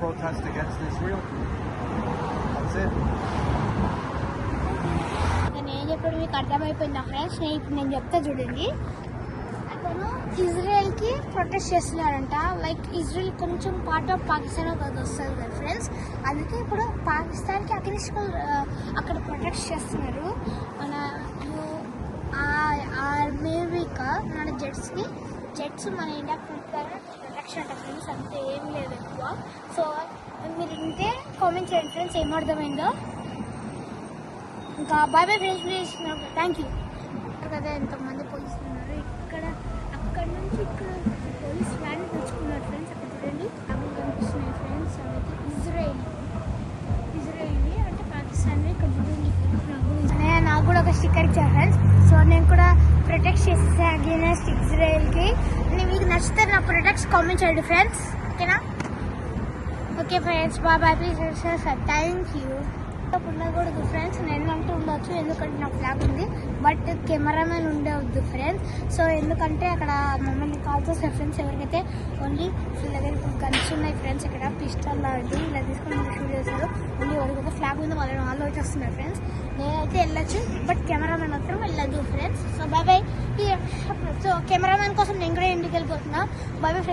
protest against Israel. That's it. నేను చెప్పడం మీకు అర్థమైపోయిందా ఫ్రెండ్స్? ఇప్పుడు నేను చెప్తా చూడండి. అతను ఇజ్రాయెల్కి ప్రొటెస్ట్ చేస్తున్నారంట. లైక్ ఇజ్రాయెల్ కొంచెం పార్ట్ ఆఫ్ పాకిస్తాన్ అది వస్తుంది కదా ఫ్రెండ్స్. అందుకే ఇప్పుడు పాకిస్తాన్కి అక్కడ ప్రొటెస్ట్ చేస్తున్నారు. మన అమెరికా మన జెట్స్ మన ఇండియాకి ప్రొటెక్షన్ అంట ఫ్రెండ్స్. అంతే ఏం లేదు ఎక్కువ. సో మీరు వింటే కామెంట్ చేయండి ఫ్రెండ్స్ ఏం అర్థమైందో. ఇంకా bye bye friends, please. Thank you. కదా ఎంతమంది పోలీసులు ఉన్నారు అక్కడ నుంచి ఇక్కడ పోలీస్ వ్యాన్ తెచ్చుకున్నారు ఫ్రెండ్స్. అక్కడ చూడండి అవి కనిపిస్తున్నాయి ఫ్రెండ్స్. అవి ఇజ్రాయిల్ అంటే పాకిస్తాన్. ఇక్కడ చూడండి నాకు కూడా ఒక స్టిక్కర్ ఇచ్చారు ఫ్రెండ్స్. సో నేను కూడా ప్రొటెక్ట్ చేసేసా అగైనెస్ట్ ఇజ్రాయిల్కి. మీకు నచ్చితే నా ప్రొటెక్ట్స్ కామెంట్ చేయండి ఫ్రెండ్స్. ఓకేనా? Okay friends, bye bye, please thank you. ఉండకూడదు ఫ్రెండ్స్. నేను అంటూ ఉండొచ్చు ఎందుకంటే నా ఫ్లాగ్ ఉంది. బట్ కెమెరామెన్ ఉండవద్దు ఫ్రెండ్స్. సో ఎందుకంటే అక్కడ మమ్మల్ని కాల్ చేసే ఫ్రెండ్స్ ఎవరికైతే ఓన్లీ వీళ్ళ దగ్గర ఇప్పుడు గన్స్ ఉన్నాయి ఫ్రెండ్స్. ఇక్కడ పిస్టల్ లాంటి ఇలా తీసుకొని షూట్ చేస్తారు. ఓన్లీ ఎవరికైతే ఫ్లాగ్ ఉంది వాళ్ళు వచ్చేస్తున్నారు ఫ్రెండ్స్. నేనైతే వెళ్ళొచ్చు బట్ కెమెరామెన్ మాత్రం వెళ్ళదు friends. So bye bye. So cameraman కోసం నేను కూడా ఇంటికి వెళ్ళిపోతున్నా. Bye bye.